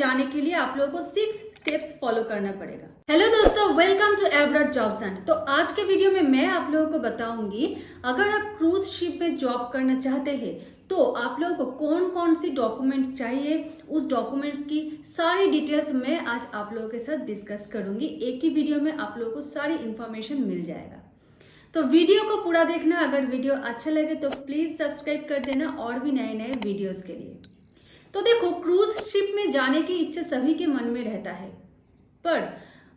जाने के लिए आप लोगों को 6 स्टेप्स फॉलो करना पड़ेगा। हेलो दोस्तों, welcome to abroad jobs hunt. तो आज के वीडियो में मैं आप लोगों को बताऊंगी, अगर आप क्रूज शिप में जॉब करना चाहते हैं तो आप लोगों को कौन कौन सी डॉक्यूमेंट चाहिए, उस डॉक्यूमेंट्स की सारी डिटेल्स मैं आज आप लोगों के साथ डिस्कस करूंगी। एक ही वीडियो में आप लोगों को सारी इंफॉर्मेशन मिल जाएगा, तो वीडियो को पूरा देखना। अगर वीडियो अच्छा लगे तो प्लीज सब्सक्राइब कर देना और भी नए नए वीडियोस के लिए। तो देखो, क्रूज शिप में जाने की इच्छा सभी के मन में रहता है, पर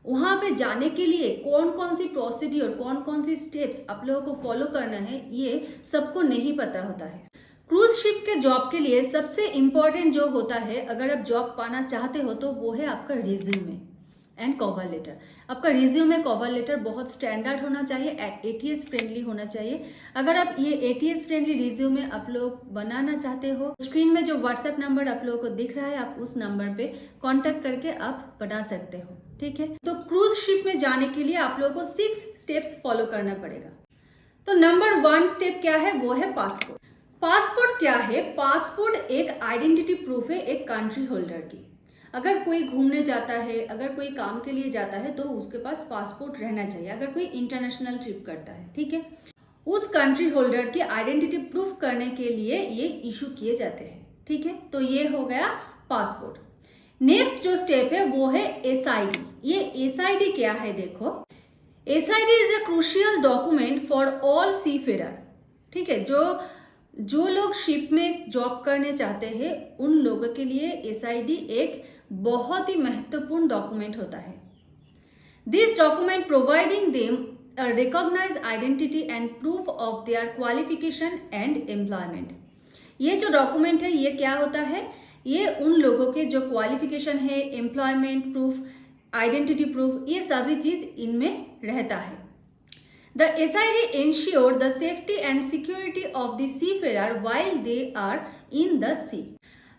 वहां पे जाने के लिए कौन कौन सी प्रोसीड्यूर, कौन कौन सी स्टेप्स आप लोगों को फॉलो करना है, ये सबको नहीं पता होता है। क्रूज शिप के जॉब के लिए सबसे इंपॉर्टेंट जो होता है, अगर आप जॉब पाना चाहते हो तो वो है आपका रिज्यूमे एंड कवर लेटर। आपका रिज्यूमे कवर लेटर बहुत स्टैंडर्ड होना चाहिए, एटीएस फ्रेंडली होना चाहिए। अगर आप ये एटीएस फ्रेंडली रिज्यूमे आप लोग बनाना चाहते हो, स्क्रीन में जो व्हाट्सएप नंबर आप लोगों को दिख रहा है, आप उस नंबर पे कांटेक्ट करके आप बना सकते हो, ठीक है। तो क्रूज शिप में जाने के लिए आप लोगों को 6 स्टेप्स फॉलो करना पड़ेगा। तो नंबर 1 स्टेप क्या है, वो है पासपोर्ट। पासपोर्ट क्या है? पासपोर्ट एक आइडेंटिटी प्रूफ है एक कंट्री होल्डर की। अगर कोई घूमने जाता है, अगर कोई काम के लिए जाता है तो उसके पास पासपोर्ट रहना चाहिए। अगर कोई इंटरनेशनल ट्रिप करता है, ठीक है, उस कंट्री होल्डर की आइडेंटिटी प्रूफ करने के लिए ये इशू किए जाते हैं, ठीक है। तो ये हो गया पासपोर्ट। नेक्स्ट जो स्टेप है वो है एसआईडी। ये एसआईडी क्या है? देखो, SID is a crucial document for all seafarer, ठीक है। जो लोग शिप में जॉब करने चाहते हैं उन लोगों के लिए एसआईडी एक बहुत ही महत्वपूर्ण डॉक्यूमेंट होता है। This document providing them a recognized identity and proof of their qualification and employment। ये जो डॉक्यूमेंट है ये क्या होता है? ये उन लोगों के जो क्वालिफिकेशन है, एम्प्लॉयमेंट प्रूफ, आइडेंटिटी प्रूफ, ये सभी चीज इनमें रहता है। The SID ensure the safety and security of the seafarer while they are in the sea।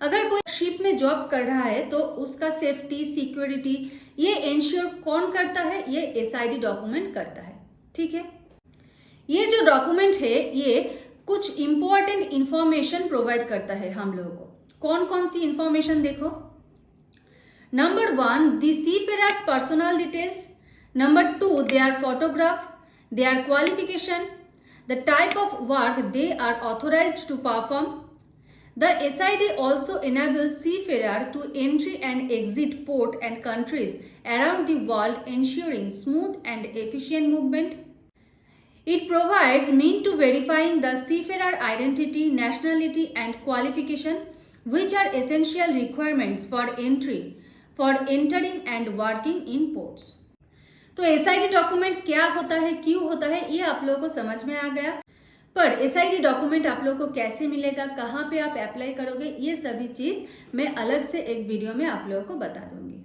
अगर कोई शिप में जॉब कर रहा है तो उसका सेफ्टी, सिक्योरिटी ये इंश्योर कौन करता है? ये एसआईडी डॉक्यूमेंट करता है, ठीक है। ये जो डॉक्यूमेंट है ये कुछ इंपॉर्टेंट इंफॉर्मेशन प्रोवाइड करता है हम लोगों को। कौन कौन सी इंफॉर्मेशन? देखो, number 1 the seafarers personal details, number 2 their photograph, their qualification, the type of work they are authorized to perform। The SID also enables seafarer to entry and exit port and countries around the world, ensuring smooth and efficient movement। It provides means to verifying the seafarer identity, nationality and qualification, which are essential requirements for entering and working in ports। तो SID document क्या होता है, क्यों होता है, ये आप लोगों को समझ में आ गया। पर एसआईडी डॉक्यूमेंट आप लोगों को कैसे मिलेगा, कहाँ पे आप अप्लाई करोगे, ये सभी चीज मैं अलग से एक वीडियो में आप लोगों को बता दूंगी।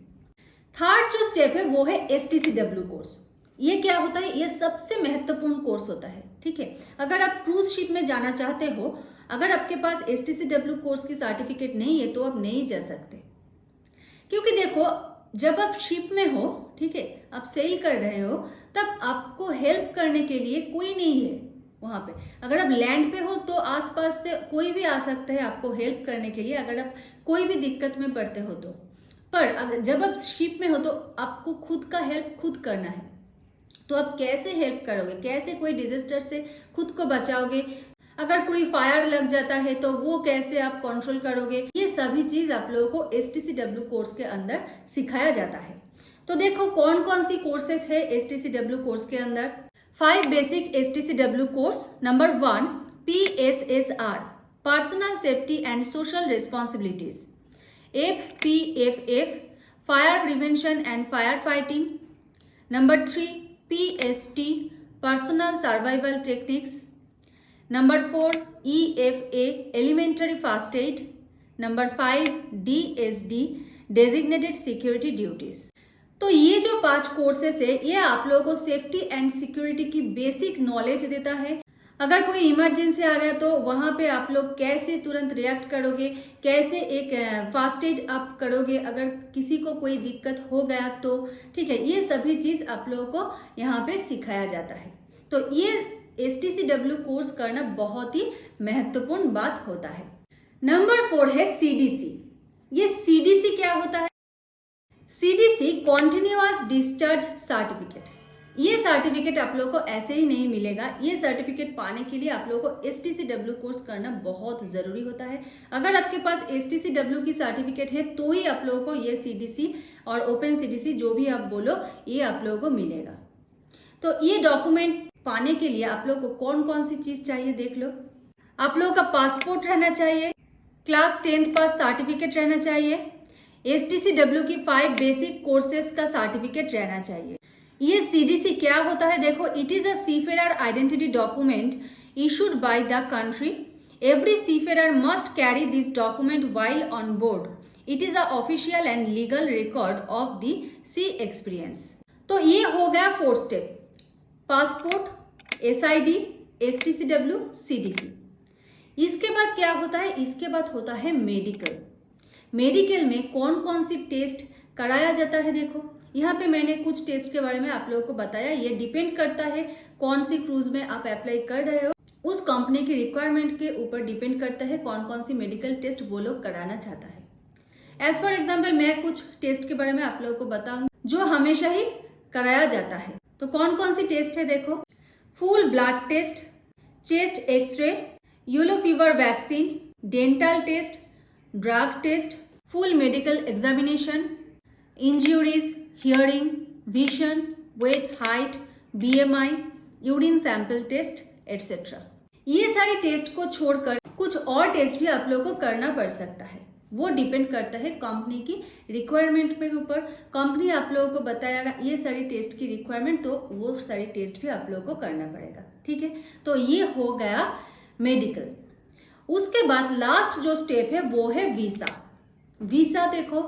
थर्ड जो स्टेप है वो है एसटीसीडब्ल्यू कोर्स। ये क्या होता है? ये सबसे महत्वपूर्ण कोर्स होता है, ठीक है। अगर आप क्रूज शिप में जाना चाहते हो, अगर आपके पास एसटीसीडब्ल्यू कोर्स की सर्टिफिकेट नहीं है तो आप नहीं जा सकते। क्योंकि देखो, जब आप शिप में हो, ठीक है, आप सेल कर रहे हो, तब आपको हेल्प करने के लिए कोई नहीं है वहां पे। अगर आप लैंड पे हो तो आसपास से कोई भी आ सकता है आपको हेल्प करने के लिए, अगर आप कोई भी दिक्कत में पड़ते हो तो। पर अगर जब आप शिप में हो तो आपको खुद का हेल्प खुद करना है। तो आप कैसे हेल्प करोगे, कैसे कोई डिजास्टर से खुद को बचाओगे, अगर कोई फायर लग जाता है तो वो कैसे आप कंट्रोल करोगे, ये सभी चीज आप लोगों को एसटीसीडब्ल्यू कोर्स के अंदर सिखाया जाता है। तो देखो कौन कौन सी कोर्सेस है एसटीसीडब्ल्यू कोर्स के अंदर। 5 basic एसटीसीडब्ल्यू course. Number 1 PSSR, personal safety and social responsibilities. FPFF, fire prevention and fire fighting. Number 3 PST, personal survival techniques. Number 4 EFA, elementary first aid. Number 5 DSD, designated security duties. तो ये जो 5 courses है ये आप लोगों को safety and security की basic knowledge देता है। अगर कोई इमरजेंसी आ गया तो वहां पे आप लोग कैसे तुरंत रिएक्ट करोगे, कैसे एक फास्ट एड आप करोगे अगर किसी को कोई दिक्कत हो गया तो, ठीक है। ये सभी चीज आप लोगों को यहाँ पे सिखाया जाता है। तो ये एसटीसीडब्ल्यू कोर्स करना बहुत ही महत्वपूर्ण बात होता है। नंबर 4 है सीडीसी। ये सीडीसी क्या होता है? CDC continuous discharge certificate. ये सर्टिफिकेट आप लोगों को ऐसे ही नहीं मिलेगा। ये सर्टिफिकेट पाने के लिए आप लोगों को STCW कोर्स करना बहुत जरूरी होता है। अगर आपके पास STCW की सर्टिफिकेट है तो ही आप लोगों को ये CDC और ओपन CDC जो भी आप बोलो ये आप लोगों को मिलेगा। तो ये डॉक्यूमेंट पाने के लिए आप लोगों को कौन कौन सी चीज चाहिए देख लो। आप लोगों का पासपोर्ट रहना चाहिए, क्लास 10th पास सर्टिफिकेट रहना चाहिए, STCW की 5 बेसिक कोर्सेज का सर्टिफिकेट रहना चाहिए। ये CDC क्या होता है देखो, it is a seafarer identity document issued by the country. Every seafarer must carry this document while on board. It is a official and legal record of the sea experience. तो ये हो गया 4 step, passport, SID, STCW, CDC। इसके बाद क्या होता है, इसके बाद होता है मेडिकल। मेडिकल में कौन कौन सी टेस्ट कराया जाता है देखो, यहाँ पे मैंने कुछ टेस्ट के बारे में आप लोगों को बताया। ये डिपेंड करता है कौन सी क्रूज में आप अप्लाई कर रहे हो, उस कंपनी की रिक्वायरमेंट के ऊपर डिपेंड करता है कौन कौन सी मेडिकल टेस्ट वो लोग कराना चाहता है। एज फॉर एग्जाम्पल मैं कुछ टेस्ट के बारे में आप लोगों को बताऊंगी जो हमेशा ही कराया जाता है। तो कौन कौन सी टेस्ट है देखो, full blood test, chest x ray, yellow fever vaccine, dental test, drug test, full medical examination, injuries, hearing, vision, weight, height, BMI, urine sample test etcetera. ये सारी टेस्ट को छोड़कर कुछ और टेस्ट भी आप लोगों को करना पड़ सकता है। वो डिपेंड करता है कंपनी की रिक्वायरमेंट के ऊपर। कंपनी आप लोगों को बताएगा ये सारी टेस्ट की रिक्वायरमेंट, तो वो सारी टेस्ट भी आप लोगों को करना पड़ेगा। ठीक है, तो ये हो गया मेडिकल। उसके बाद लास्ट जो स्टेप है वो है वीसा। वीसा देखो,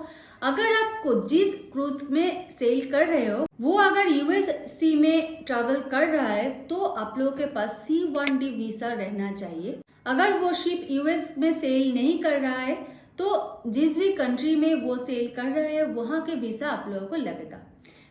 अगर आपको जिस क्रूज में सेल कर रहे हो वो अगर USC में ट्रैवल कर रहा है तो आप लोगों के पास C1D वीसा रहना चाहिए। अगर वो शिप US में सेल नहीं कर रहा है तो जिस भी कंट्री में वो सेल कर रहा है वहां के वीसा आप लोगों को लगेगा।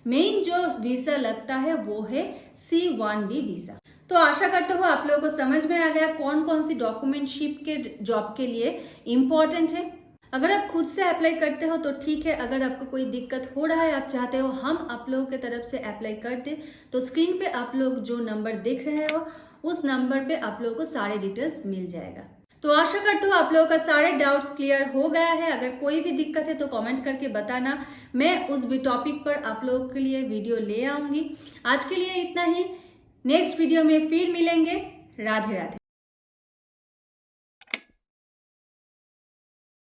मेन जो वीसा लगता है वो है C1D वीसा। तो आशा करता हूँ आप लोगों को समझ में आ गया कौन कौन सी डॉक्यूमेंट शिप के जॉब के लिए इम्पोर्टेंट है। अगर आप खुद से अप्लाई करते हो तो ठीक है, अगर आपको कोई दिक्कत हो रहा है, आप चाहते हो हम आप लोगों के तरफ से अप्लाई कर दे, तो स्क्रीन पे आप लोग जो नंबर देख रहे हो उस नंबर पे आप लोगों को सारे डिटेल्स मिल जाएगा। तो आशा करता हूँ आप लोगों का सारे डाउट्स क्लियर हो गया है। अगर कोई भी दिक्कत है तो कमेंट करके बताना, मैं उस भी टॉपिक पर आप लोगों के लिए वीडियो ले आऊंगी। आज के लिए इतना ही, नेक्स्ट वीडियो में फिर मिलेंगे। राधे राधे।